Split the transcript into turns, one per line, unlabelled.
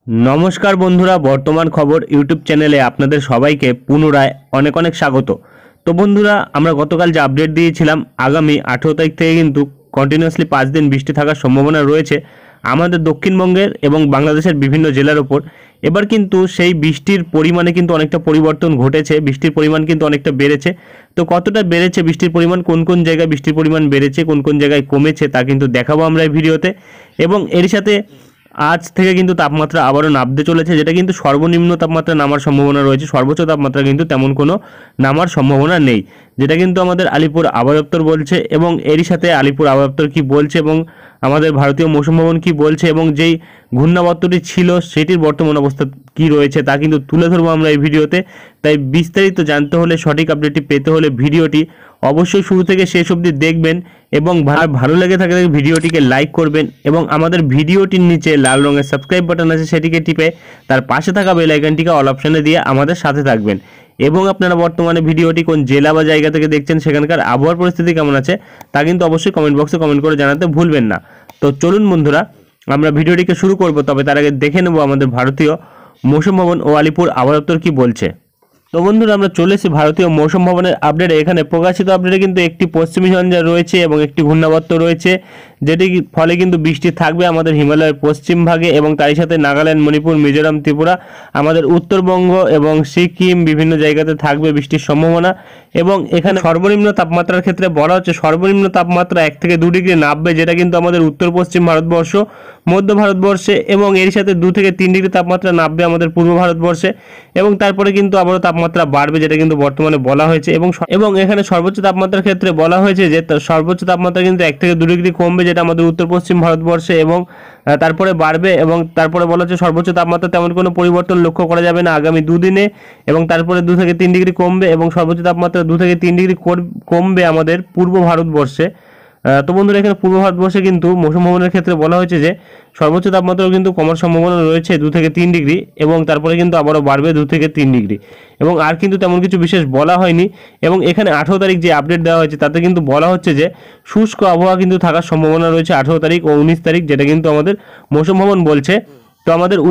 नमस्कार बंधुरा बर्तमान खबर यूट्यूब चैनेले आपनादेर सबाइके पुनराय अनेक अनेक स्वागत। तो बंधुरा आमरा गतकाल जे आपडेट दिएछिलाम आगामी 18 तारिख थेके किन्तु कन्टिन्यूअसलि 5 दिन बृष्टि थाकार सम्भावना रयेछे आमादेर दक्षिणबंगेर एबं बांग्लादेशेर विभिन्न जेलार ओपर। एबार किन्तु सेई बृष्टिर परिमाणे किन्तु अनेकटा परिवर्तन घटेছে, बृष्टिर परिमाण किन्तु अनेकटा बेড়েছে। तो कतटा बेড়েছে बृष्टिर परिमाण, कोन कोन जायगाय बृष्टिर परिमाण बेড়েছে, कोन कोन जायगाय कमेছে ता किन्तु देखाबो आमरा এই ভিডিওতে। এবং এর সাথে आज থেকে কিন্তু তাপমাত্রা আবারও নামতে চলেছে, যেটা কিন্তু সর্বনিম্ন তাপমাত্রা নামার সম্ভাবনা রয়েছে। সর্বোচ্চ তাপমাত্রা কিন্তু তেমন কোনো নামার সম্ভাবনা নেই, যেটা কিন্তু আমাদের আলিপুর আবহাওয়া দপ্তর বলছে। এবং এরই সাথে আলিপুর আবহাওয়া দপ্তর কী বলছে এবং আমাদের ভারতীয় মৌসুম ভবন কী বলছে এবং যেই ঘূর্ণাবর্তটি ছিল সেটির বর্তমান অবস্থা কী রয়েছে তা কিন্তু তুলে ধরবো আমরা এই ভিডিওতে। তাই বিস্তারিত জানতে হলে, সঠিক আপডেটটি পেতে হলে ভিডিওটি অবশ্যই শুরু থেকে শেষ অবধি দেখবেন এবং ভালো লেগে থাকলে ভিডিওটিকে লাইক করবেন এবং আমাদের ভিডিওটির নিচে লাল রঙের সাবস্ক্রাইব বাটন আছে সেটিকে টিপে তার পাশে থাকা বেল আইকনটিকে অল অপশনে দিয়ে আমাদের সাথে থাকবেন। এবং আপনারা বর্তমানে ভিডিওটি কোন জেলা বা জায়গা থেকে দেখছেন, সেখানকার আবহাওয়ার পরিস্থিতি কেমন আছে তা কিন্তু অবশ্যই কমেন্ট বক্সে কমেন্ট করে জানাতে ভুলবেন না। তো চলুন বন্ধুরা আমরা ভিডিওটিকে শুরু করব, তবে তার আগে দেখে নেব আমাদের ভারতীয় মৌসুম ভবন ও আলিপুর আবহাওয়া দপ্তর কী বলছে। তো বন্ধুরা আমরা চলে এসেছি ভারতীয় মৌসুম ভবনের আপডেটে। এখানে প্রকাশিত আপডেটে কিন্তু একটি পশ্চিমী ঝঞ্ঝা রয়েছে এবং একটি ঘূর্ণাবর্ত রয়েছে, যেটি ফলে কিন্তু বৃষ্টি থাকবে আমাদের হিমালয়ের পশ্চিম ভাগে এবং তারই সাথে নাগাল্যান্ড, মণিপুর, মিজোরাম, ত্রিপুরা, আমাদের উত্তরবঙ্গ এবং সিকিম বিভিন্ন জায়গাতে থাকবে বৃষ্টির সম্ভাবনা। এবং এখানে সর্বনিম্ন তাপমাত্রার ক্ষেত্রে বলা হচ্ছে সর্বনিম্ন তাপমাত্রা 1 থেকে 2 ডিগ্রি নামবে, যেটা কিন্তু আমাদের উত্তর পশ্চিম ভারতবর্ষ, মধ্য ভারতবর্ষে এবং এর সাথে 2 থেকে 3 ডিগ্রি তাপমাত্রা নামবে আমাদের পূর্ব ভারতবর্ষে। এবং তারপরে কিন্তু আবারও তাপমাত্রা বাড়বে, যেটা কিন্তু বর্তমানে বলা হয়েছে। এবং এখানে সর্বোচ্চ তাপমাত্রার ক্ষেত্রে বলা হয়েছে যে সর্বোচ্চ তাপমাত্রা কিন্তু 1 থেকে 2 ডিগ্রি কমবে, যেটা আমাদের উত্তর পশ্চিম ভারতবর্ষে, এবং তারপরে বাড়বে। এবং তারপরে বলা হচ্ছে সর্বোচ্চ তাপমাত্রা তেমন কোনো পরিবর্তন লক্ষ্য করা যাবে না আগামী 2 দিনে। এবং তারপরে 2 থেকে 3 ডিগ্রি কমবে এবং সর্বোচ্চ তাপমাত্রা 2 থেকে 3 ডিগ্রি কমবে আমাদের পূর্ব ভারতবর্ষে। তো বন্ধুরা এখানে পূর্ব ভারতবর্ষে কিন্তু মৌসুম ভবনের ক্ষেত্রে বলা হয়েছে যে সর্বোচ্চ তাপমাত্রাও কিন্তু কমার সম্ভাবনা রয়েছে 2 থেকে 3 ডিগ্রি এবং তারপরে কিন্তু আবারও বাড়বে 2 থেকে 3 ডিগ্রি। এবং আর কিন্তু তেমন কিছু বিশেষ বলা হয়নি। এবং এখানে 18 তারিখ যে আপডেট দেওয়া হয়েছে তাতে কিন্তু বলা হচ্ছে যে শুষ্ক আবহাওয়া কিন্তু থাকার সম্ভাবনা রয়েছে 18 তারিখ ও 19 তারিখ, যেটা কিন্তু আমাদের মৌসুম ভবন বলছে। তো আমাদের